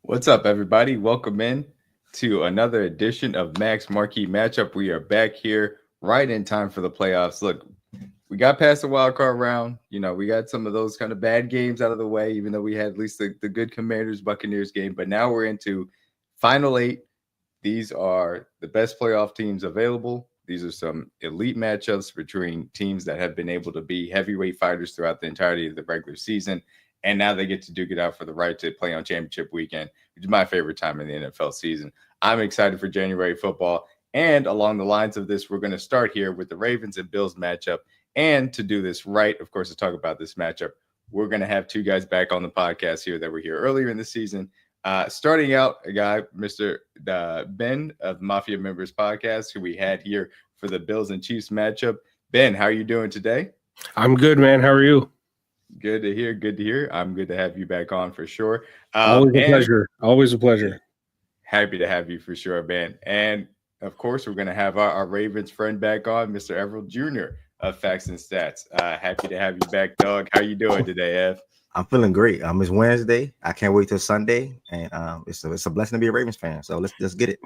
What's up, everybody? Welcome in to another edition of Max Marquee Matchup. We are back here right in time for the playoffs. Look, we got past the wild card round. We got some of those kind of bad games out of the way, even though we had at least the good Commanders Buccaneers game. But now we're into final eight. These are the best playoff teams available. These are some elite matchups between teams that have been able to be heavyweight fighters throughout the entirety of the regular season. And now they get to duke it out for the right to play on championship weekend, which is my favorite time in the NFL season. I'm excited for January football. And along the lines of this, we're going to start here with the Ravens and Bills matchup. And to do this right, of course, to talk about this matchup, we're going to have two guys back on the podcast here that were here earlier in the season. Starting out, a guy, Mr. Ben of Mafia Members Podcast, who we had here for the Bills and Chiefs matchup. Ben, how are you doing today? I'm good, man. How are you? Good to hear. Good to hear. I'm good to have you back on for sure. Always a pleasure. Always a pleasure. Happy to have you for sure, Ben. And of course, we're going to have our Ravens friend back on, Mr. Everett Jr. of Facts and Stats. Happy to have you back, dog. How you doing today, Ev? I'm feeling great. It's Wednesday. I can't wait till Sunday, and it's a blessing to be a Ravens fan. So let's get it.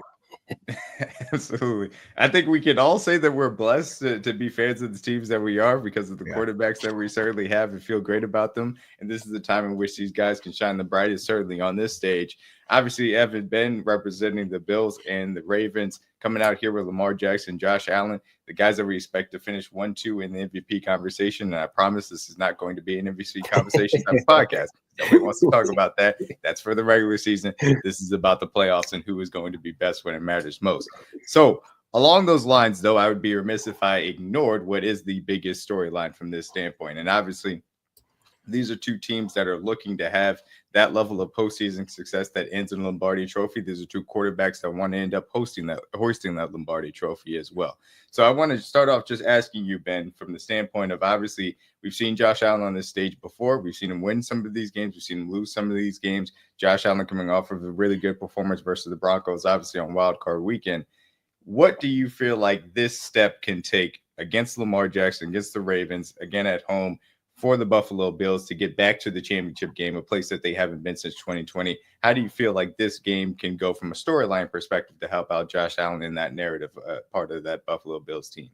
Absolutely. I think we can all say that we're blessed to be fans of the teams that we are because of the quarterbacks that we certainly have and feel great about them. And this is the time in which these guys can shine the brightest, certainly on this stage. Obviously, Evan Ben representing the Bills and the Ravens, coming out here with Lamar Jackson, Josh Allen, the guys that we expect to finish 1-2 in the MVP conversation. And I promise this is not going to be an MVP conversation type of podcast. Nobody wants to talk about that. That's for the regular season. This is about the playoffs and who is going to be best when it matters most. So along those lines, though, I would be remiss if I ignored what is the biggest storyline from this standpoint. And obviously, these are two teams that are looking to have that level of postseason success that ends in a Lombardi Trophy. These are two quarterbacks that want to end up hoisting that Lombardi Trophy as well. So I want to start off just asking you, Ben, from the standpoint of obviously we've seen Josh Allen on this stage before. We've seen him win some of these games. We've seen him lose some of these games. Josh Allen coming off of a really good performance versus the Broncos, obviously on Wild Card Weekend. What do you feel like this step can take against Lamar Jackson, against the Ravens, again at home, for the Buffalo Bills to get back to the championship game, a place that they haven't been since 2020? How do you feel like this game can go from a storyline perspective to help out Josh Allen in that narrative part of that Buffalo Bills team?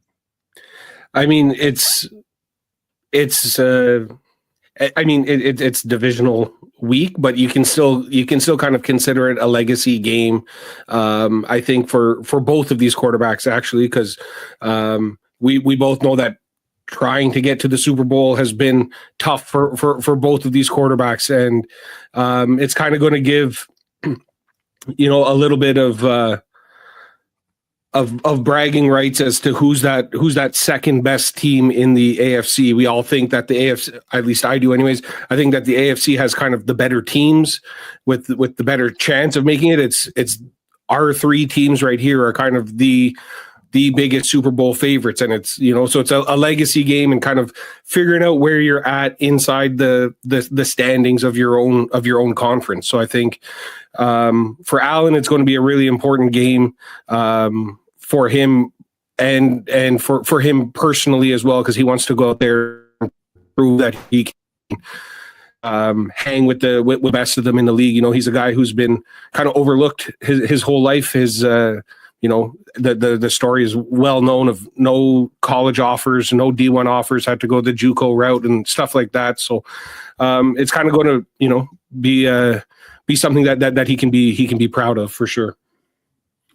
I mean, it's divisional week, but you can still kind of consider it a legacy game. I think for both of these quarterbacks, actually, because we both know that trying to get to the Super Bowl has been tough for both of these quarterbacks, and it's kind of going to give a little bit of bragging rights as to who's that second best team in the AFC. We all think that the AFC, at least I do anyways, I think that the AFC has kind of the better teams with the better chance of making it. It's our three teams right here are kind of the biggest Super Bowl favorites, and it's so it's a legacy game and kind of figuring out where you're at inside the standings of your own conference. So I think for Allen, it's going to be a really important game for him and for him personally as well, because he wants to go out there and prove that he can hang with the best of them in the league. He's a guy who's been kind of overlooked his whole life. The story is well known of no college offers, no D1 offers, had to go the JUCO route and stuff like that. So it's kind of going to be something that he can be proud of for sure.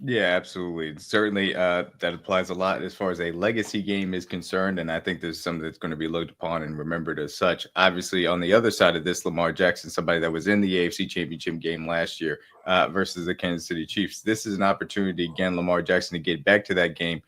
Yeah, absolutely. Certainly, that applies a lot as far as a legacy game is concerned, and I think there's something that's going to be looked upon and remembered as such. Obviously, on the other side of this, Lamar Jackson, somebody that was in the AFC Championship game last year versus the Kansas City Chiefs. This is an opportunity, again, Lamar Jackson to get back to that game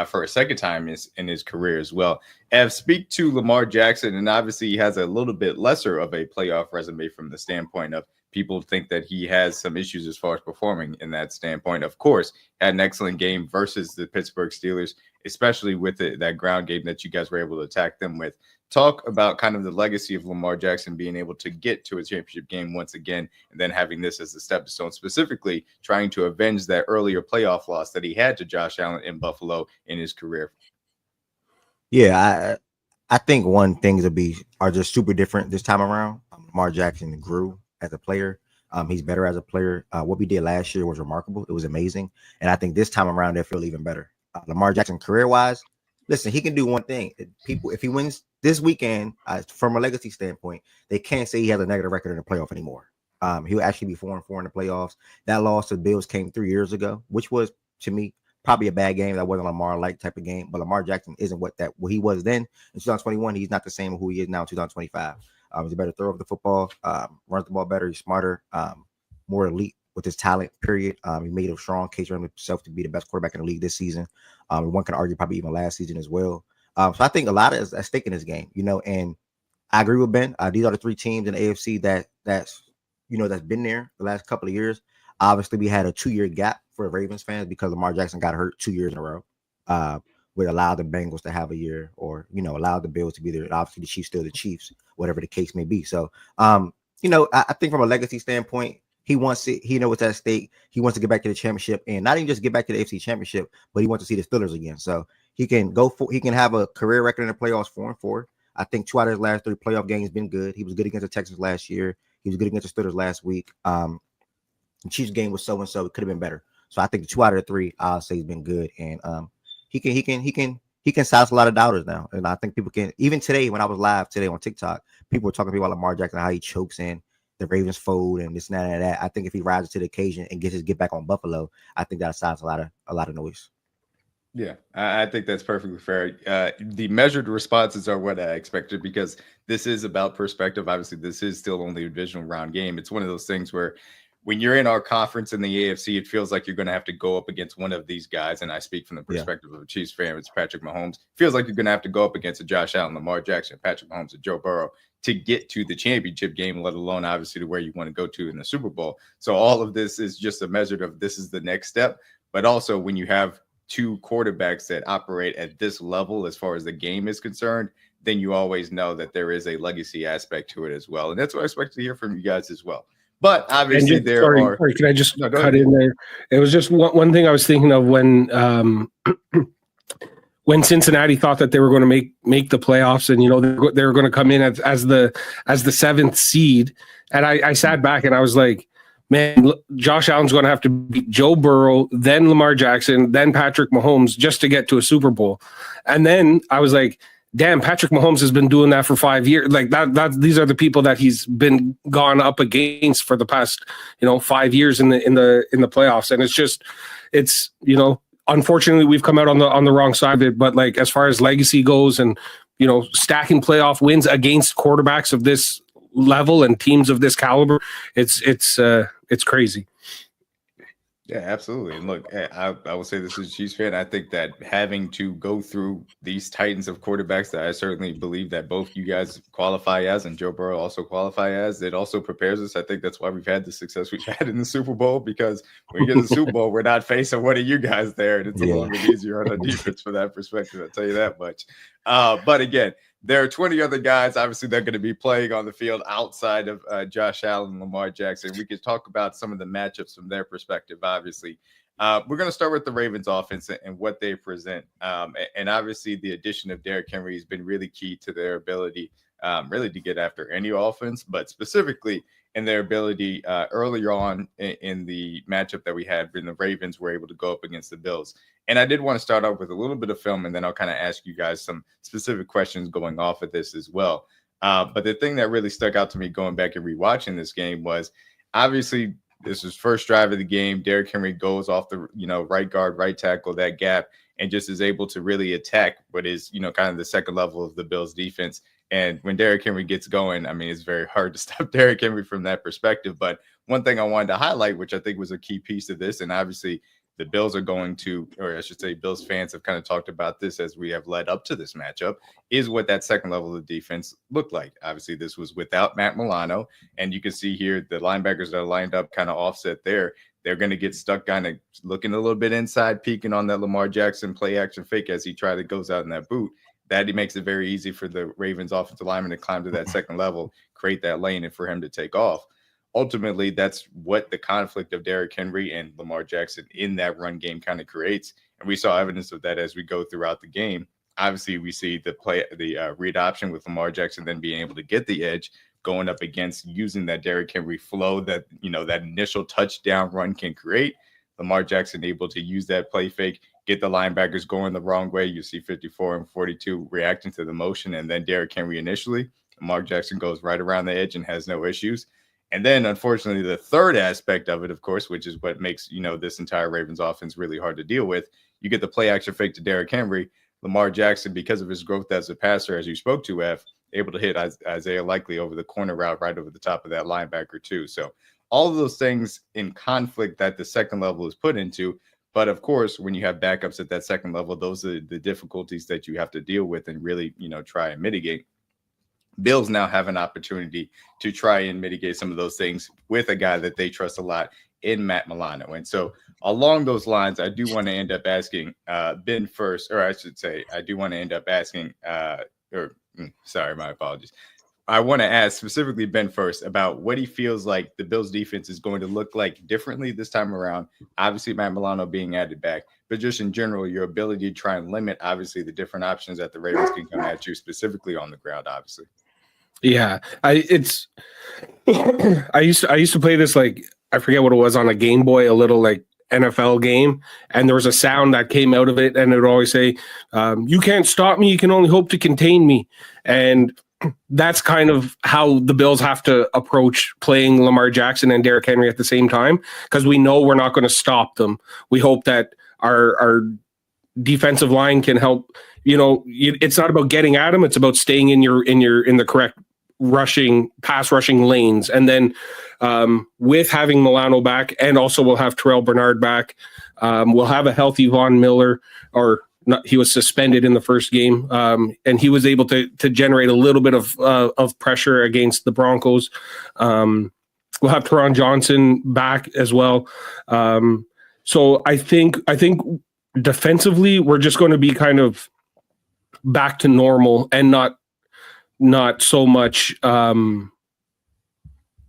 for a second time in his career as well. Ev, speak to Lamar Jackson, and obviously he has a little bit lesser of a playoff resume from the standpoint of people think that he has some issues as far as performing in that standpoint. Of course, had an excellent game versus the Pittsburgh Steelers, especially with that ground game that you guys were able to attack them with. Talk about kind of the legacy of Lamar Jackson being able to get to a championship game once again, and then having this as a stepping stone, specifically trying to avenge that earlier playoff loss that he had to Josh Allen in Buffalo in his career. Yeah, I think one things are just super different this time around. Lamar Jackson grew as a player. He's better as a player. What we did last year was remarkable. It was amazing. And I think this time around, they'll feel even better. Lamar Jackson, career-wise, listen, he can do one thing. People, if he wins this weekend, from a legacy standpoint, they can't say he has a negative record in the playoff anymore. He'll actually be 4-4 in the playoffs. That loss to the Bills came 3 years ago, which was, to me, probably a bad game. That wasn't a Lamar-like type of game. But Lamar Jackson isn't what he was then. In 2021, he's not the same who he is now in 2025. He's a better thrower of the football, runs the ball better, he's smarter, more elite with his talent, period. He made a strong case for himself to be the best quarterback in the league this season. One can argue probably even last season as well. So I think a lot is at stake in this game, and I agree with Ben. These are the three teams in the AFC that's been there the last couple of years. Obviously, we had a 2-year gap for Ravens fans because Lamar Jackson got hurt 2 years in a row. Would allow the Bengals to have a year, or allow the Bills to be there. Obviously, the Chiefs still the Chiefs, whatever the case may be. So, I think from a legacy standpoint, he wants it. He knows what's at stake. He wants to get back to the championship, and not even just get back to the AFC Championship, but he wants to see the Steelers again. So he can have a career record in the playoffs 4-4. I think 2 out of his last 3 playoff games been good. He was good against the Texans last year. He was good against the Steelers last week. The Chiefs game was so and so. It could have been better. So I think 2 out of the 3, I'll say, he's been good, and he can silence a lot of doubters now. And I think people can, even today, when I was live today on TikTok, people were talking to me about Lamar Jackson, how he chokes in the Ravens fold and this and that and that. I think if he rises to the occasion and gets his get back on Buffalo, I think that silence a lot of noise. Yeah, I think that's perfectly fair. The measured responses are what I expected, because this is about perspective. Obviously, this is still only a divisional round game. It's one of those things where when you're in our conference in the AFC, it feels like you're going to have to go up against one of these guys. And I speak from the perspective of a Chiefs fan. It's Patrick Mahomes. Feels like you're going to have to go up against a Josh Allen, Lamar Jackson, Patrick Mahomes, and Joe Burrow to get to the championship game, let alone obviously to where you want to go to in the Super Bowl. So all of this is just a measure of this is the next step. But also when you have 2 quarterbacks that operate at this level as far as the game is concerned, then you always know that there is a legacy aspect to it as well. And that's what I expect to hear from you guys as well. But obviously sorry, can I just cut in there? It was just one thing I was thinking of when when Cincinnati thought that they were going to make the playoffs, and they were going to come in as the 7th seed, and I sat back and I was like, man, Josh Allen's going to have to beat Joe Burrow, then Lamar Jackson, then Patrick Mahomes just to get to a Super Bowl. And then I was like, damn, Patrick Mahomes has been doing that for 5 years. Like that these are the people that he's been gone up against for the past, 5 years in the playoffs. And it's unfortunately we've come out on the wrong side of it. But like, as far as legacy goes and, stacking playoff wins against quarterbacks of this level and teams of this caliber, it's crazy. Yeah, absolutely. And look, I will say this as a Chiefs fan. I think that having to go through these titans of quarterbacks that I certainly believe that both you guys qualify as and Joe Burrow also qualify as, it also prepares us. I think that's why we've had the success we've had in the Super Bowl, because when we get to the Super Bowl, we're not facing one of you guys there. And it's a little bit easier on the defense for that perspective. I'll tell you that much. But again, there are 20 other guys. Obviously, they're going to be playing on the field outside of Josh Allen and Lamar Jackson. We could talk about some of the matchups from their perspective, obviously. We're going to start with the Ravens offense and what they present. And obviously, the addition of Derrick Henry has been really key to their ability really to get after any offense, but specifically in their ability earlier on in the matchup that we had when the Ravens were able to go up against the Bills. And I did want to start off with a little bit of film, and then I'll kind of ask you guys some specific questions going off of this as well. But the thing that really stuck out to me going back and rewatching this game was obviously this was first drive of the game. Derrick Henry goes off the right guard, right tackle, that gap, and just is able to really attack what is kind of the second level of the Bills defense. And when Derrick Henry gets going, I mean, it's very hard to stop Derrick Henry from that perspective. But one thing I wanted to highlight, which I think was a key piece of this, and obviously the Bills are going to, or I should say Bills fans have kind of talked about this as we have led up to this matchup, is what that second level of defense looked like. Obviously, this was without Matt Milano. And you can see here the linebackers that are lined up kind of offset there. They're going to get stuck kind of looking a little bit inside, peeking on that Lamar Jackson play action fake as he goes out in that boot. That makes it very easy for the Ravens offensive lineman to climb to that second level, create that lane, and for him to take off. Ultimately, that's what the conflict of Derrick Henry and Lamar Jackson in that run game kind of creates. And we saw evidence of that as we go throughout the game. obviously we see the read option with Lamar Jackson then being able to get the edge, going up against using that Derrick Henry flow that, that initial touchdown run can create. Lamar Jackson able to use that play fake, get the linebackers going the wrong way. You see 54 and 42 reacting to the motion, and then Derrick Henry initially. Lamar Jackson goes right around the edge and has no issues. And then, unfortunately, the third aspect of it, of course, which is what makes, this entire Ravens offense really hard to deal with, you get the play action fake to Derrick Henry. Lamar Jackson, because of his growth as a passer, as you spoke to, able to hit Isaiah Likely over the corner route right over the top of that linebacker too. So all of those things in conflict that the second level is put into. But of course, when you have backups at that second level, those are the difficulties that you have to deal with and really, try and mitigate. Bills now have an opportunity to try and mitigate some of those things with a guy that they trust a lot in Matt Milano. And so along those lines, I do want to end up asking Ben first, or I should say, I do want to end up asking, sorry, my apologies. I want to ask specifically Ben first about what he feels like the Bills defense is going to look like differently this time around. Obviously, Matt Milano being added back, but just in general, your ability to try and limit, obviously, the different options that the Ravens can come at you, specifically on the ground, obviously. Yeah, I used to play this, like, I forget what it was, on a Game Boy, a little like NFL game, and there was a sound that came out of it, and it would always say, "You can't stop me. You can only hope to contain me." And that's kind of how the Bills have to approach playing Lamar Jackson and Derrick Henry at the same time, because we know we're not going to stop them. We hope that our defensive line can help. It's not about getting at them; it's about staying in the correct pass rushing lanes. And then with having Milano back, and also we'll have Terrell Bernard back, we'll have a healthy Von Miller, or not, he was suspended in the first game, and he was able to generate a little bit of pressure against the Broncos. We'll have Teron Johnson back as well. So I think defensively we're just going to be kind of back to normal, and not so much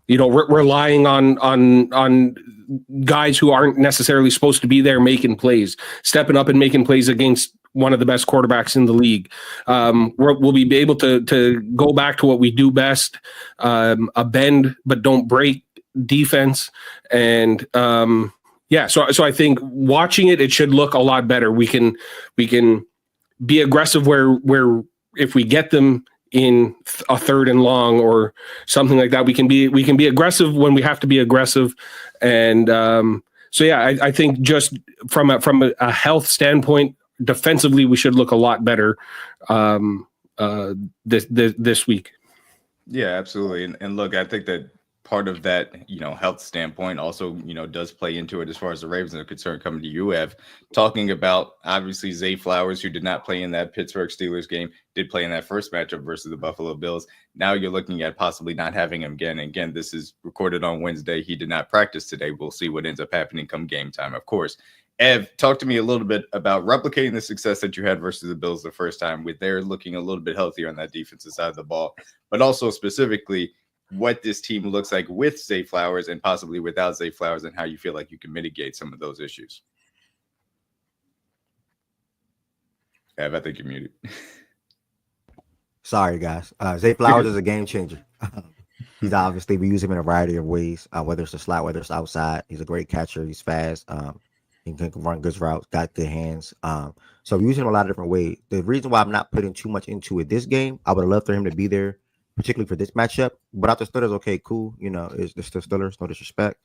relying on guys who aren't necessarily supposed to be there making plays, stepping up and making plays against one of the best quarterbacks in the league. We'll be able to go back to what we do best, a bend but don't break defense. And so I think watching it should look a lot better. We can be aggressive where if we get them in a third and long or something like that, we can be aggressive when we have to be aggressive. And I think just from a health standpoint, defensively, we should look a lot better this week. Yeah, absolutely. And look, I think that part of that, health standpoint also, does play into it as far as the Ravens are concerned. Coming to you, Ev, talking about obviously Zay Flowers, who did not play in that Pittsburgh Steelers game, did play in that first matchup versus the Buffalo Bills. Now you're looking at possibly not having him again. And again, this is recorded on Wednesday. He did not practice today. We'll see what ends up happening come game time, of course. Ev, talk to me a little bit about replicating the success that you had versus the Bills the first time, with they're looking a little bit healthier on that defensive side of the ball, but also specifically what this team looks like with Zay Flowers and possibly without Zay Flowers, and how you feel like you can mitigate some of those issues. Ev, I think you're muted. Sorry, guys. Zay Flowers is a game changer. He's obviously, we use him in a variety of ways, whether it's the slot, whether it's outside. He's a great catcher. He's fast. He can run good routes, got good hands. So we use him a lot of different ways. The reason why I'm not putting too much into it this game, I would have loved for him to be there, particularly for this matchup. Without the Steelers, okay, cool. It's the Steelers, no disrespect.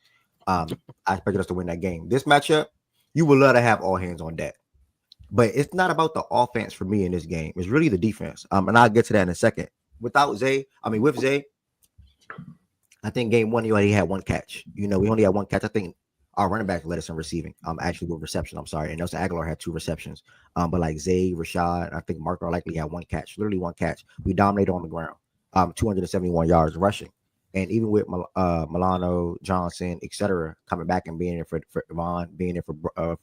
I expected us to win that game. This matchup, you would love to have all hands on deck. But it's not about the offense for me in this game. It's really the defense. And I'll get to that in a second. With Zay, I think game one, he only had one catch. We only had one catch. I think our running back led us in receiving. Actually with reception. I'm sorry. And Nelson Aguilar had 2 receptions. But like Zay, Rashad, I think Marco likely had one catch. Literally one catch. We dominated on the ground. 271 yards rushing. And even with Milano, Johnson, etc., coming back and being there for Vaughn, being there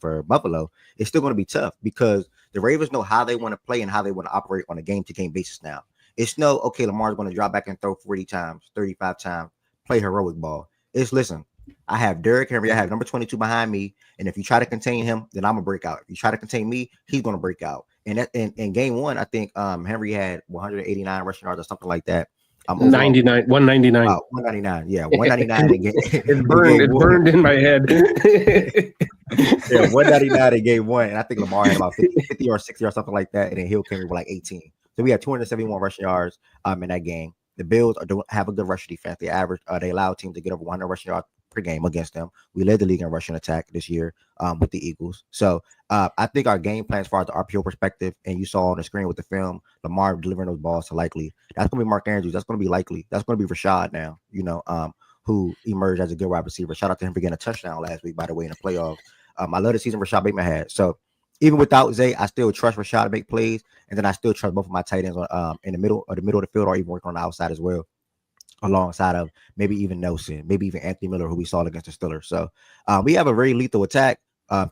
for Buffalo, it's still going to be tough because the Ravens know how they want to play and how they want to operate on a game-to-game basis now. It's no, okay, Lamar's going to drop back and throw 40 times, 35 times, play heroic ball. It's, listen, I have Derrick Henry, I have number 22 behind me, and if you try to contain him, then I'm going to break out. If you try to contain me, he's going to break out. And in game one, I think Henry had 189 rushing yards or something like that. 99, 199. 199. Yeah, 199 in game. It burned in my head. Yeah, 199 in game one. And I think Lamar had about 50 or 60 or something like that. And then Hill came in with like 18. So we had 271 rushing yards in that game. The Bills don't have a good rushing defense. They allow teams to get over 100 rushing yards per game against them. We led the league in rushing attack this year with the Eagles. So I think our game plan as far as the RPO perspective, and you saw on the screen with the film, Lamar delivering those balls to Likely. That's going to be Mark Andrews. That's going to be Likely. That's going to be Rashad now, who emerged as a good wide receiver. Shout out to him for getting a touchdown last week, by the way, in the playoffs. I love the season Rashad Bateman had. So even without Zay, I still trust Rashad to make plays, and then I still trust both of my tight ends in the middle of the field, or even working on the outside as well, alongside of maybe even Nelson, maybe even Anthony Miller, who we saw against the Steelers. So we have a very lethal attack.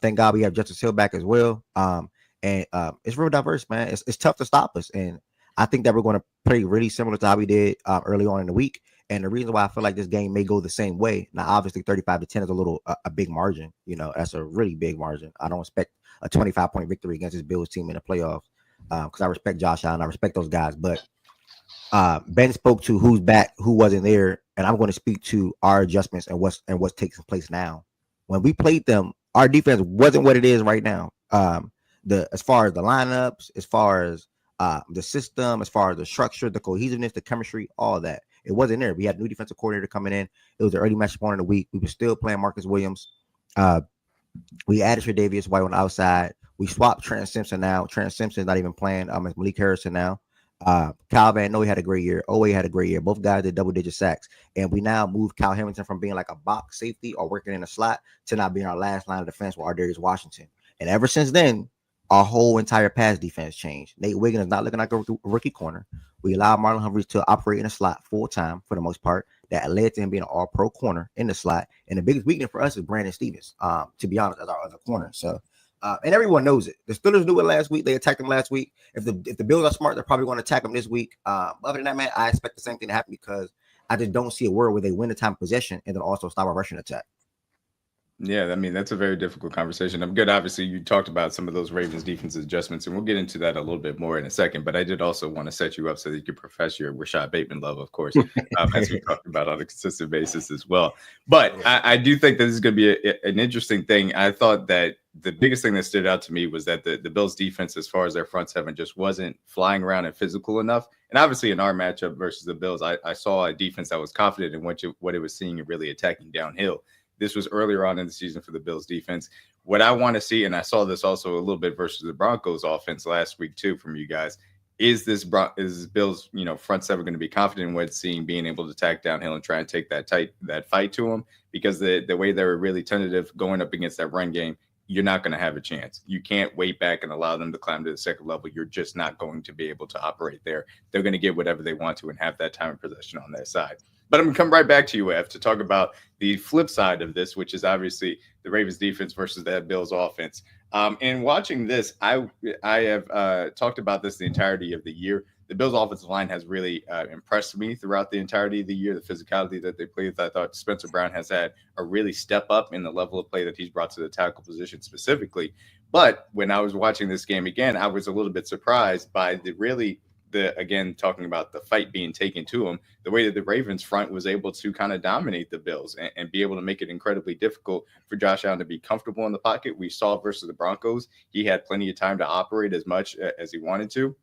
Thank God we have Justice Hill back as well. And it's real diverse, man. It's tough to stop us, and I think that we're going to play really similar to how we did early on in the week. And the reason why I feel like this game may go the same way, now obviously 35-10 is a big margin. That's a really big margin. I don't expect a 25-point victory against this Bills team in the playoffs because I respect Josh Allen, I respect those guys. But Ben spoke to who's back, who wasn't there, and I'm going to speak to our adjustments and what's taking place now. When we played them, our defense wasn't what it is right now. As far as the lineups, as far as the system, as far as the structure, the cohesiveness, the chemistry, all of that. It wasn't there. We had a new defensive coordinator coming in. It was the early match point of the week. We were still playing Marcus Williams. We added Tre'Davious White on the outside. We swapped Trent Simpson now. Trent Simpson's not even playing. It's Malik Harrison now. Kyle Van Noy had a great year. Owe had a great year. Both guys did double-digit sacks. And we now moved Kyle Hamilton from being like a box safety or working in a slot to not being our last line of defense with Ardarius Washington. And ever since then, our whole entire pass defense changed. Nate Wiggins is not looking like a rookie corner. We allowed Marlon Humphreys to operate in a slot full-time for the most part. That led to him being an all-pro corner in the slot. And the biggest weakness for us is Brandon Stevens, to be honest, as our other corner. So, and everyone knows it. The Steelers knew it last week. They attacked him last week. If the Bills are smart, they're probably going to attack him this week. Other than that, man, I expect the same thing to happen because I just don't see a world where they win the time of possession and then also stop a rushing attack. Yeah, I mean, that's a very difficult conversation. I'm good. Obviously, you talked about some of those Ravens defensive adjustments, and we'll get into that a little bit more in a second. But I did also want to set you up so that you could profess your Rashad Bateman love, of course, as we talked about on a consistent basis as well. But I do think that this is going to be an interesting thing. I thought that the biggest thing that stood out to me was that the Bills defense, as far as their front seven, just wasn't flying around and physical enough. And obviously in our matchup versus the Bills, I saw a defense that was confident in what it was seeing and really attacking downhill. This was earlier on in the season for the Bills defense. What I want to see, and I saw this also a little bit versus the Broncos offense last week too from you guys, is Bills, front seven going to be confident in what it's seeing, being able to attack downhill and try and take that fight to them? Because the way they were really tentative going up against that run game, you're not going to have a chance. You can't wait back and allow them to climb to the second level. You're just not going to be able to operate there. They're going to get whatever they want to and have that time of possession on their side. But I'm going to come right back to you, Ev, to talk about the flip side of this, which is obviously the Ravens defense versus that Bills offense. And watching this, I have talked about this the entirety of the year. The Bills offensive line has really impressed me throughout the entirety of the year. The physicality that they play with, I thought Spencer Brown has had a really step up in the level of play that he's brought to the tackle position specifically. But when I was watching this game again, I was a little bit surprised by again, talking about the fight being taken to him, the way that the Ravens front was able to kind of dominate the Bills and be able to make it incredibly difficult for Josh Allen to be comfortable in the pocket. We saw versus the Broncos, he had plenty of time to operate as much as he wanted to.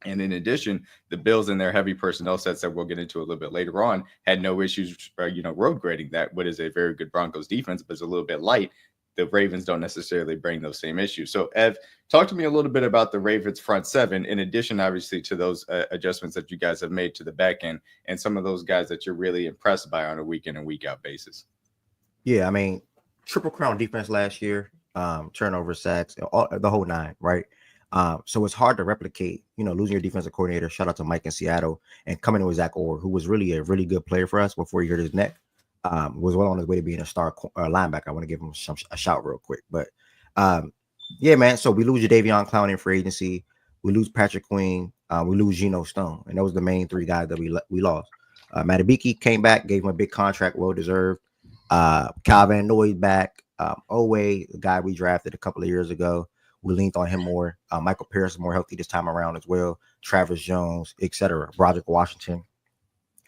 And in addition, the Bills and their heavy personnel sets that we'll get into a little bit later on had no issues, road grading that. What is a very good Broncos defense, but it's a little bit light. The Ravens don't necessarily bring those same issues. So, Ev, talk to me a little bit about the Ravens front seven, in addition, obviously, to those adjustments that you guys have made to the back end and some of those guys that you're really impressed by on a week in and week out basis. Yeah, I mean, Triple Crown defense last year, turnover, sacks, the whole nine, right? So it's hard to replicate, losing your defensive coordinator. Shout out to Mike in Seattle, and coming in with Zach Orr, who was really a really good player for us before he hurt his neck. Was well on his way to being a star linebacker. I want to give him a shout real quick. But, yeah, man, so we lose Jadeveon Clowney in free agency. We lose Patrick Queen. We lose Geno Stone. And those are the main three guys that we lost. Matabiki came back, gave him a big contract, well-deserved. Kyle Van Noy back. Owe, the guy we drafted a couple of years ago. We leaned on him more. Michael Pierce is more healthy this time around as well. Travis Jones, etc. Broderick Washington,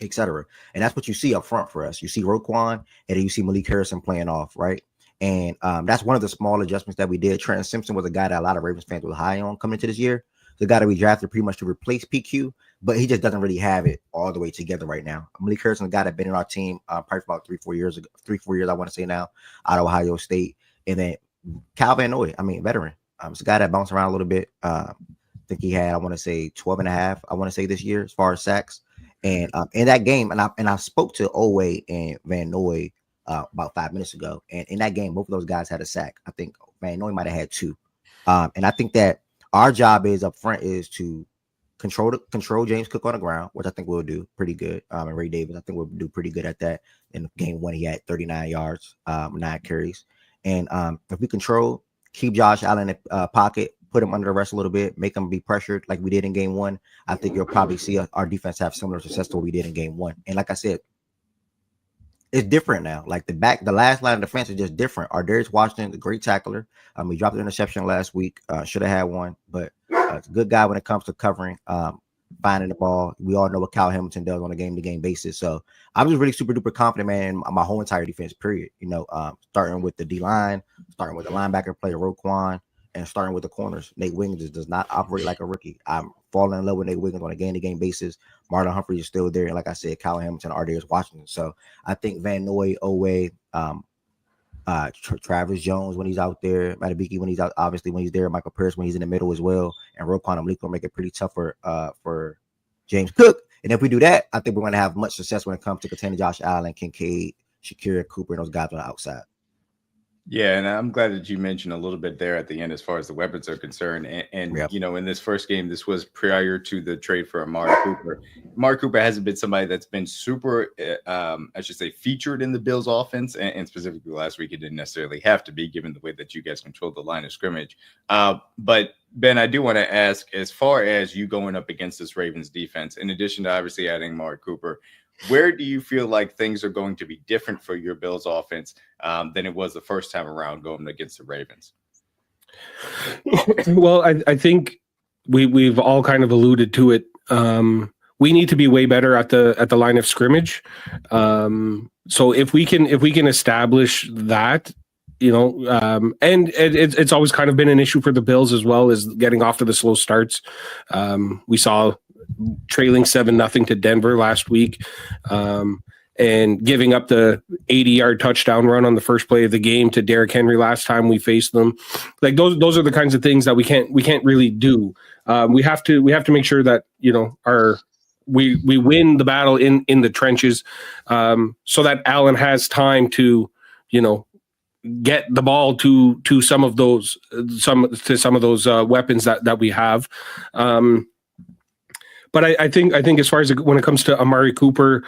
etc. And that's what you see up front for us. You see Roquan, and then you see Malik Harrison playing off, right? And that's one of the small adjustments that we did. Trenton Simpson was a guy that a lot of Ravens fans were high on coming into this year. The guy that we drafted pretty much to replace PQ, but he just doesn't really have it all the way together right now. Malik Harrison, a guy that's been in our team probably for about 3-4 years ago, 3-4 years, I want to say now, out of Ohio State. And then Cal Van Noy, veteran. It's a guy that bounced around a little bit. I think he had, I want to say 12 and a half, I want to say this year as far as sacks. And in that game, and I spoke to Owe and Van Noy about 5 minutes ago. And in that game, both of those guys had a sack. I think Van Noy might have had 2. And I think that our job is up front is to control James Cook on the ground, which I think we'll do pretty good. And Ray Davis, I think we'll do pretty good at that. In game 1, he had 39 yards, 9 carries. And if we keep Josh Allen in the pocket, put him under arrest a little bit, make him be pressured like we did in game 1, I think you'll probably see our defense have similar success to what we did in game 1. And like I said, it's different now. Like the last line of defense is just different. Our Darius Washington, the great tackler. We dropped an interception last week. Should have had one, but it's a good guy when it comes to covering, finding the ball. We all know what Kyle Hamilton does on a game-to-game basis. So I'm just really super duper confident, man, in my whole entire defense, period. Starting with the D-line, starting with the linebacker player, Roquan, and starting with the corners. Nate Wiggins just does not operate like a rookie. I'm falling in love with Nate Wiggins on a game-to-game basis. Marlon Humphrey is still there. And like I said, Kyle Hamilton, Darius Washington. So I think Van Noy, Owe, Travis Jones when he's out there, Matabiki when he's out, obviously when he's there, Michael Pierce when he's in the middle as well, and Roquan and Malik will make it pretty tough for James Cook. And if we do that, I think we're going to have much success when it comes to containing Josh Allen, Kincaid, Shakira Cooper, and those guys on the outside. Yeah, and I'm glad that you mentioned a little bit there at the end as far as the weapons are concerned. And Yep. In this first game, this was prior to the trade for Amari Cooper. Amari Cooper hasn't been somebody that's been super, I should say, featured in the Bills offense. And specifically last week, it didn't necessarily have to be, given the way that you guys controlled the line of scrimmage. But Ben, I do want to ask, as far as you going up against this Ravens defense, in addition to obviously adding Amari Cooper, where do you feel like things are going to be different for your Bills offense than it was the first time around going against the Ravens? Well, I think we've all kind of alluded to it. We need to be way better at the line of scrimmage. So if we can establish that, and it's always kind of been an issue for the Bills as well, as getting off to the slow starts. We saw trailing 7-0 to Denver last week, and giving up the 80-yard touchdown run on the first play of the game to Derrick Henry last time we faced them. Like those are the kinds of things that we can't really do. We have to make sure that we win the battle in the trenches, so that Allen has time to get the ball to some of those weapons that we have. But I think as far as when it comes to Amari Cooper,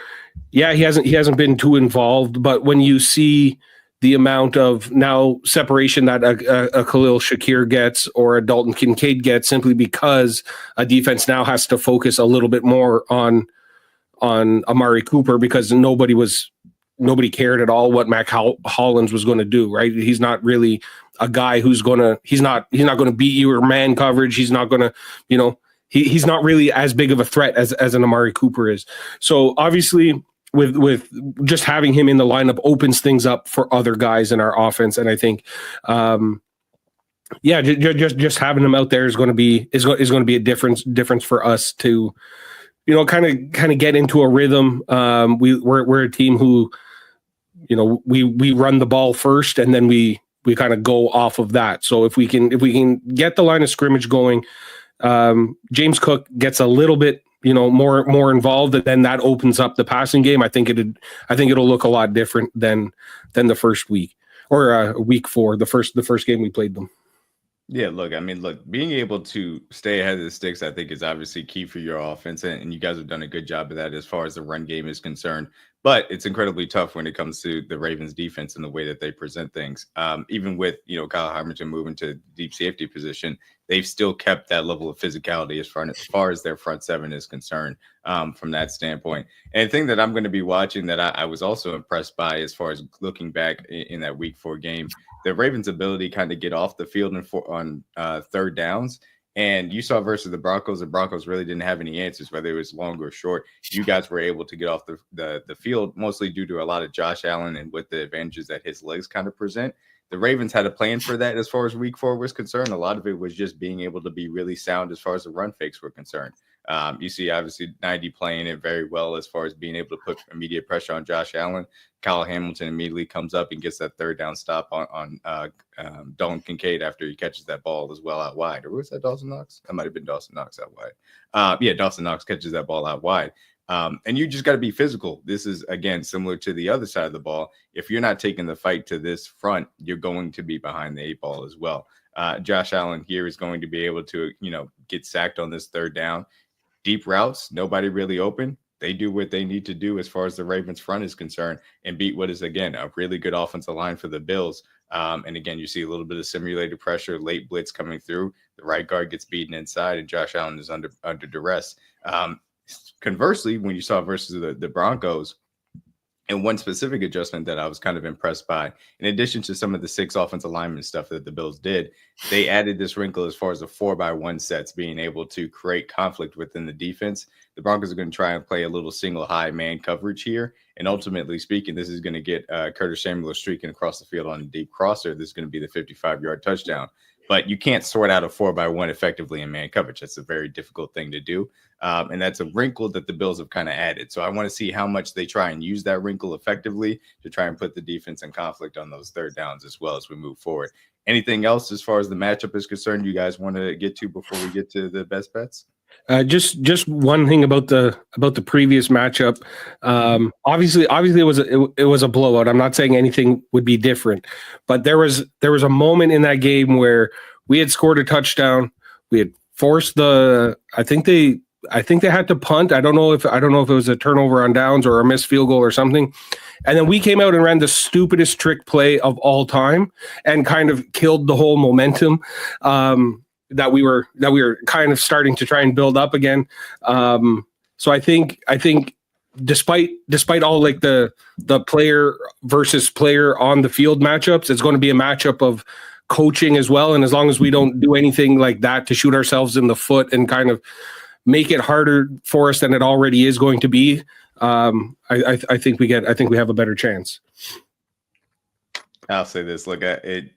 yeah, he hasn't been too involved. But when you see the amount of now separation that a Khalil Shakir gets or a Dalton Kincaid gets, simply because a defense now has to focus a little bit more on Amari Cooper, because nobody cared at all what Mac Hollins was going to do. Right? He's not really a guy he's not going to beat you or man coverage. He's not going to He's not really as big of a threat as an Amari Cooper is. So obviously, with just having him in the lineup opens things up for other guys in our offense. And I think, just having him out there is going to be a difference for us to, kind of get into a rhythm. We're a team who, we run the ball first, and then we kind of go off of that. So if we can get the line of scrimmage going, James Cook gets a little bit, more involved, and then that opens up the passing game. I think it'll look a lot different than the first week or week 4, the first game we played them. Yeah, look, being able to stay ahead of the sticks, I think, is obviously key for your offense, and you guys have done a good job of that as far as the run game is concerned. But it's incredibly tough when it comes to the Ravens defense and the way that they present things. Even with, Kyle Hamilton moving to deep safety position, they've still kept that level of physicality as far as their front seven is concerned, from that standpoint. And the thing that I'm going to be watching that I was also impressed by as far as looking back in that week 4 game, the Ravens' ability kind of get off the field on third downs. And you saw versus the Broncos really didn't have any answers, whether it was long or short. You guys were able to get off the field, mostly due to a lot of Josh Allen and with the advantages that his legs kind of present. The Ravens had a plan for that as far as week 4 was concerned. A lot of it was just being able to be really sound as far as the run fakes were concerned. You see, obviously, 90 playing it very well as far as being able to put immediate pressure on Josh Allen. Kyle Hamilton immediately comes up and gets that third down stop on Dalton Kincaid after he catches that ball as well out wide. Or was that Dawson Knox? That might have been Dawson Knox out wide. Yeah, Dawson Knox catches that ball out wide. And you just got to be physical. This is, again, similar to the other side of the ball. If you're not taking the fight to this front, you're going to be behind the 8 ball as well. Josh Allen here is going to be able to, get sacked on this third down. Deep routes, nobody really open. They do what they need to do as far as the Ravens front is concerned and beat what is, again, a really good offensive line for the Bills. And again, you see a little bit of simulated pressure, late blitz coming through. The right guard gets beaten inside and Josh Allen is under duress. Conversely, when you saw versus the Broncos, and one specific adjustment that I was kind of impressed by, in addition to some of the 6 offensive lineman stuff that the Bills did, they added this wrinkle as far as the 4x1 sets, being able to create conflict within the defense. The Broncos are going to try and play a little single high man coverage here. And ultimately speaking, this is going to get Curtis Samuel streaking across the field on a deep crosser. This is going to be the 55-yard touchdown. But you can't sort out a 4x1 effectively in man coverage. That's a very difficult thing to do. And that's a wrinkle that the Bills have kind of added. So I want to see how much they try and use that wrinkle effectively to try and put the defense in conflict on those third downs as well as we move forward. Anything else as far as the matchup is concerned you guys want to get to before we get to the best bets? Just one thing about the previous matchup. Obviously it was a blowout. I'm not saying anything would be different, but there was a moment in that game where we had scored a touchdown. We had forced I think they had to punt. I don't know if it was a turnover on downs or a missed field goal or something. And then we came out and ran the stupidest trick play of all time and kind of killed the whole momentum. That we were kind of starting to try and build up again. So I think despite all like the player versus player on the field matchups, it's going to be a matchup of coaching as well. And as long as we don't do anything like that to shoot ourselves in the foot and kind of make it harder for us than it already is going to be, I think we have a better chance. I'll say this: look at it.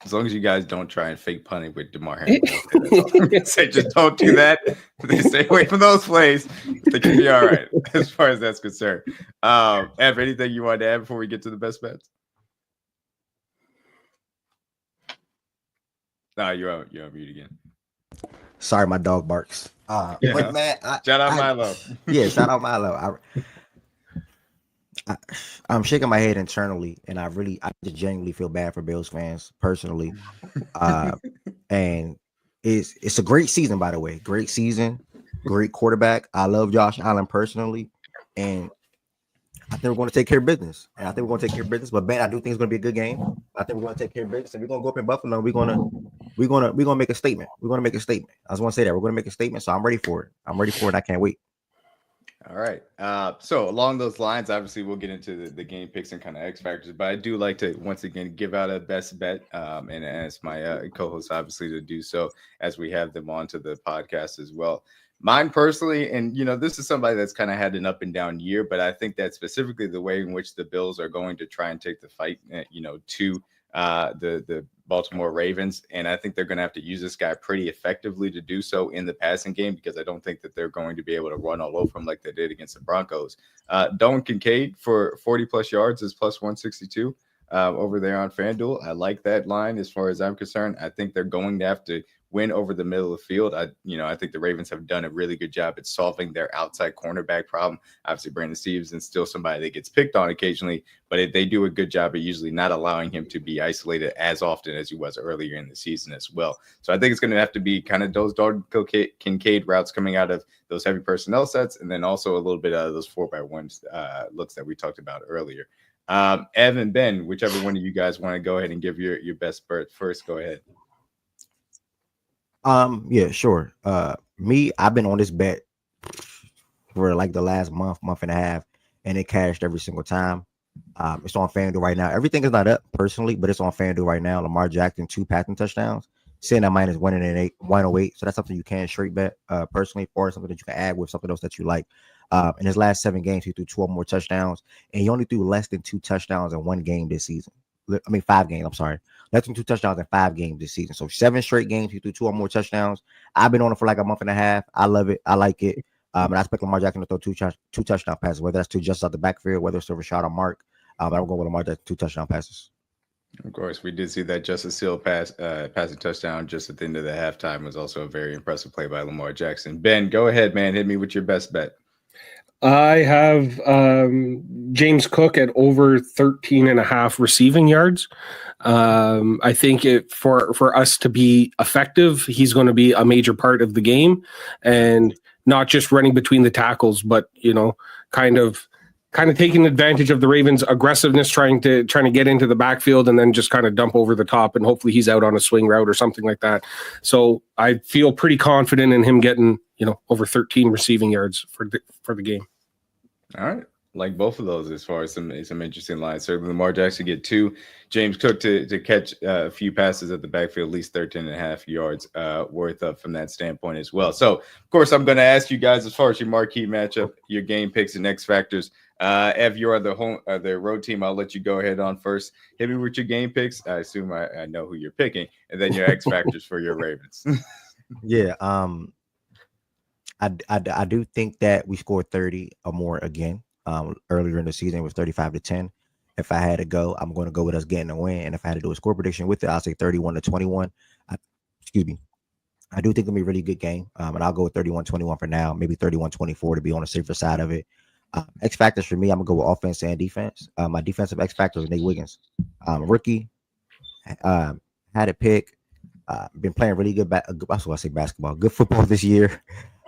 As long as you guys don't try and fake punting with DeMar Hamlin, say just don't do that. Stay away from those plays. They can be all right as far as that's concerned. Ev, anything you want to add before we get to the best bets? No, you're on mute again. Sorry, my dog barks. But man, shout out Milo. Yeah, shout out Milo. I'm shaking my head internally, and I just genuinely feel bad for Bills fans personally. And it's a great season, by the way. Great season, great quarterback. I love Josh Allen personally, and I think we're going to take care of business. But Ben, I do think it's going to be a good game. I think we're going to take care of business, and we're going to go up in Buffalo. We're going to make a statement. I just want to say that we're going to make a statement. So I'm ready for it. I can't wait. All right. So along those lines, obviously we'll get into the game picks and kind of X factors, but I do like to once again give out a best bet and ask my co-hosts obviously to do so as we have them onto the podcast as well. Mine personally, and this is somebody that's kind of had an up and down year, but I think that specifically the way in which the Bills are going to try and take the fight, to the Baltimore Ravens, and I think they're going to have to use this guy pretty effectively to do so in the passing game because I don't think that they're going to be able to run all over him like they did against the Broncos. Dalton Kincaid for 40 plus yards is plus 162 over there on FanDuel. I like that line as far as I'm concerned. I think they're going to have to win over the middle of the field. I think the Ravens have done a really good job at solving their outside cornerback problem. Obviously, Brandon Stevenson's still somebody that gets picked on occasionally, but they do a good job at usually not allowing him to be isolated as often as he was earlier in the season as well. So I think it's going to have to be kind of those Dalton Kincaid routes coming out of those heavy personnel sets, and then also a little bit out of those 4x1 looks that we talked about earlier. Ev and Ben, whichever one of you guys want to go ahead and give your best bet first, go ahead. Yeah, sure. I've been on this bet for like the last month and a half, and it cashed every single time. It's on FanDuel right now. Everything is not up personally, but it's on FanDuel right now. Lamar Jackson 2 passing touchdowns, sitting at minus 108. So that's something you can straight bet personally, or something that you can add with something else that you like. In his last 7 games, he threw 12 more touchdowns, and he only threw less than 2 touchdowns in one game this season. 5 games. I'm sorry, less than 2 touchdowns in 5 games this season. So 7 straight games, he threw 2 or more touchdowns. I've been on it for like a month and a half. I love it. I like it. And I expect Lamar Jackson to throw 2 touchdown passes, whether that's 2 just out the backfield, whether it's to Rashad or Mark. I'm going with Lamar Jackson 2 touchdown passes. Of course, we did see that Justice Hill passing touchdown just at the end of the halftime was also a very impressive play by Lamar Jackson. Ben, go ahead, man. Hit me with your best bet. I have James Cook at over 13.5 receiving yards. I think for us to be effective, he's going to be a major part of the game, and not just running between the tackles, but kind of taking advantage of the Ravens' aggressiveness, trying to get into the backfield and then just kind of dump over the top, and hopefully he's out on a swing route or something like that. So I feel pretty confident in him getting over 13 receiving yards for the game. All right. Like both of those as far as some interesting lines. Certainly Lamar Jackson get 2. James Cook to catch a few passes at the backfield, at least 13.5 yards worth of from that standpoint as well. So, of course, I'm going to ask you guys as far as your marquee matchup, your game picks and X factors. If you're the road team, I'll let you go ahead on first. Hit me with your game picks. I assume I know who you're picking, and then your X factors for your Ravens. Yeah. I do think that we scored 30 or more again. Earlier in the season, it was 35-10. If I had to go, I'm going to go with us getting a win. And if I had to do a score prediction with it, I'll say 31-21. Excuse me. I do think it'll be a really good game. And I'll go with 31-21 for now, maybe 31-24 to be on the safer side of it. X factors for me, I'm going to go with offense and defense. My defensive X factor is Nate Wiggins. Rookie, had a pick. Been playing really good basketball, good football this year.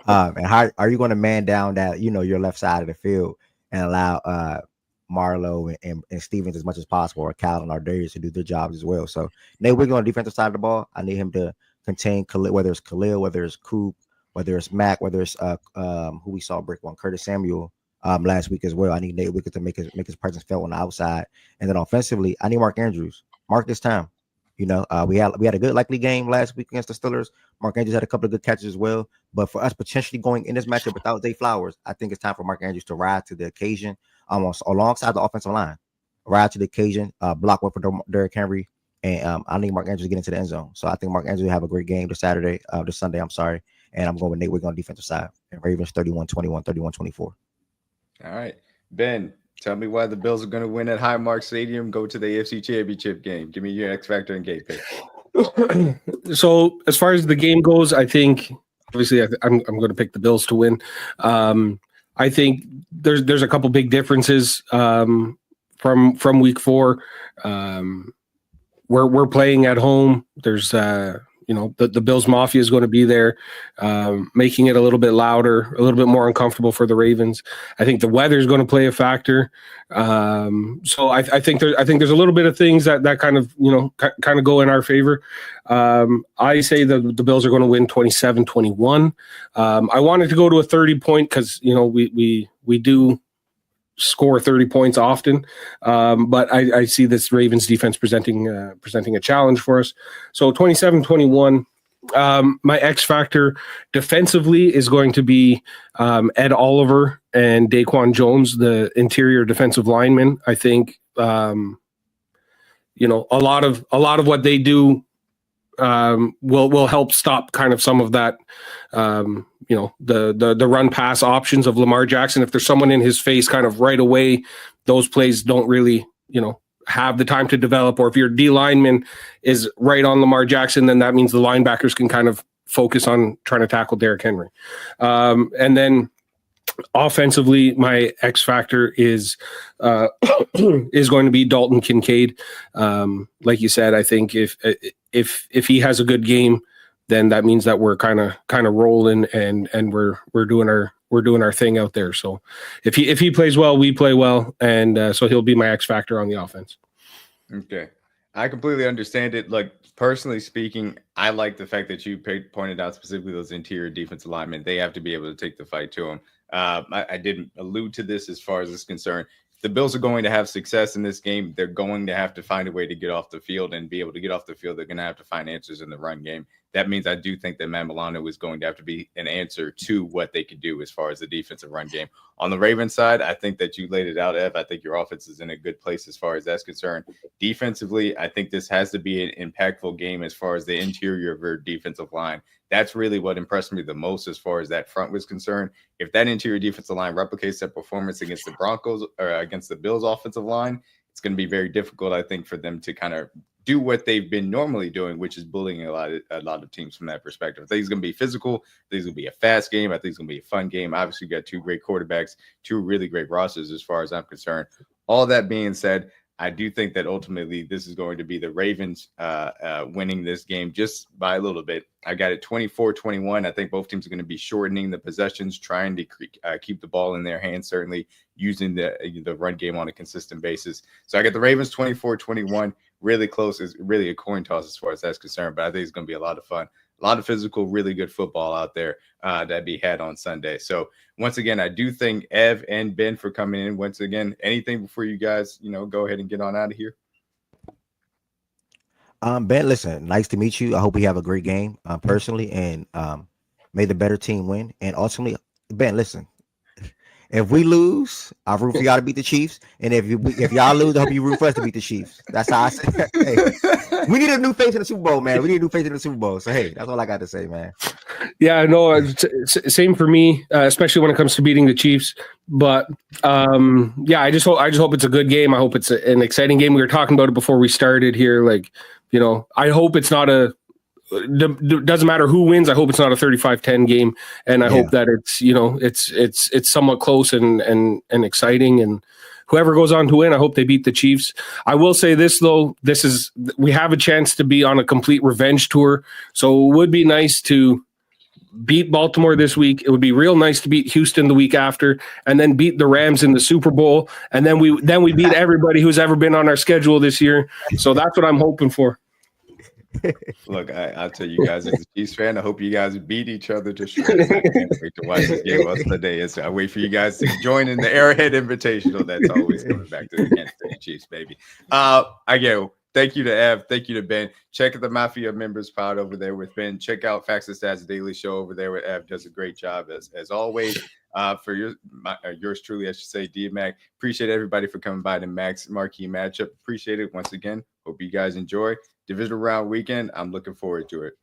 And how are you going to man down that, your left side of the field and allow Marlowe and Stevens as much as possible, or Cal and Darius to do their jobs as well. So Nate Wiggins on the defensive side of the ball, I need him to contain Khalil, whether it's Khalil, whether it's Coop, whether it's Mac, whether it's who we saw break one, Curtis Samuel last week as well. I need Nate Wiggins to make his presence felt on the outside. And then offensively, I need Mark Andrews. Mark this time. We had a good likely game last week against the Steelers. Mark Andrews had a couple of good catches as well. But for us potentially going in this matchup without Zay Flowers, I think it's time for Mark Andrews to rise to the occasion, almost alongside the offensive line. Rise to the occasion, block one for Derrick Henry, and I need Mark Andrews to get into the end zone. So I think Mark Andrews will have a great game this Sunday. And I'm going with Nate Wiggins on the defensive side. And Ravens 31-21, 31-24. All right, Ben. Tell me why the Bills are going to win at Highmark Stadium, go to the AFC Championship game. Give me your X factor and game pick. So as far as the game goes, I think obviously I'm going to pick the Bills to win. I think there's a couple big differences from week 4. We're playing at home. There's the Bills Mafia is going to be there, making it a little bit louder, a little bit more uncomfortable for the Ravens. I think the weather is going to play a factor. So I think there's a little bit of things that kind of go in our favor. I say the Bills are going to win 27-21. I wanted to go to a 30-point because we do score 30 points often, but I see this Ravens defense presenting a challenge for us. So 27-21. My X factor defensively is going to be Ed Oliver and Daquan Jones, the interior defensive linemen. I think a lot of what they do will help stop kind of some of that, the run pass options of Lamar Jackson. If there's someone in his face kind of right away, those plays don't really, have the time to develop. Or if your D lineman is right on Lamar Jackson, then that means the linebackers can kind of focus on trying to tackle Derrick Henry. And then offensively, my X factor is going to be Dalton Kincaid. Like you said, I think if he has a good game, then that means that we're kind of rolling and we're doing our thing out there. So if he plays well, we play well, and so he'll be my X factor on the offense. Okay. I completely understand it. Like, personally speaking, I like the fact that you pointed out specifically those interior defensive linemen. They have to be able to take the fight to them. I didn't allude to this as far as it's concerned. If the Bills are going to have success in this game, they're going to have to find a way to get off the field and be able to get off the field. They're going to have to find answers in the run game. That means I do think that Matt Milano is going to have to be an answer to what they could do as far as the defensive run game. On the Ravens side, I think that you laid it out, Ev. I think your offense is in a good place as far as that's concerned. Defensively, I think this has to be an impactful game as far as the interior of your defensive line. That's really what impressed me the most as far as that front was concerned. If that interior defensive line replicates that performance against the Broncos or against the Bills offensive line, it's going to be very difficult, I think, for them to kind of do what they've been normally doing, which is bullying a lot of teams from that perspective. I think it's going to be physical. I think it's going to be a fast game. I think it's going to be a fun game. Obviously, you got two great quarterbacks, two really great rosters as far as I'm concerned. All that being said, I do think that ultimately this is going to be the Ravens winning this game just by a little bit. I got it 24-21. I think both teams are going to be shortening the possessions, trying to keep the ball in their hands, certainly using the run game on a consistent basis. So I got the Ravens 24-21. Really close. Is really a coin toss as far as that's concerned, but I think it's going to be a lot of fun. A lot of physical, really good football out there that be had on Sunday. So once again, I do thank Ev and Ben for coming in. Once again, anything before you guys, go ahead and get on out of here? Ben, listen, nice to meet you. I hope we have a great game personally, and may the better team win. And ultimately, Ben, listen, if we lose, I root for y'all to beat the Chiefs. And if y'all lose, I hope you root for us to beat the Chiefs. That's how I say. Hey, we need a new face in the Super Bowl, man. We need a new face in the Super Bowl. So, hey, that's all I got to say, man. Yeah, no, same for me, especially when it comes to beating the Chiefs. But yeah, I just hope it's a good game. I hope it's an exciting game. We were talking about it before we started here. Like, I hope it's not doesn't matter who wins. I hope it's not a 35-10 game, and I hope that it's somewhat close and exciting. And whoever goes on to win, I hope they beat the Chiefs. I will say this though: we have a chance to be on a complete revenge tour, so it would be nice to beat Baltimore this week. It would be real nice to beat Houston the week after, and then beat the Rams in the Super Bowl, and then we beat everybody who's ever been on our schedule this year. So that's what I'm hoping for. Look, I'll tell you guys, as a Chiefs fan, I hope you guys beat each other to shreds. I can't wait to watch this game on Sunday. I wait for you guys to join in the Arrowhead Invitational. That's always coming back to the Kansas City Chiefs, baby. Thank you to Ev. Thank you to Ben. Check out the Mafia Members Pod over there with Ben. Check out Facts and Stats Daily Show over there with Ev. Does a great job as always. For yours truly, I should say, DMac. Appreciate everybody for coming by the Max Marquee matchup. Appreciate it once again. Hope you guys enjoy Divisional round weekend. I'm looking forward to it.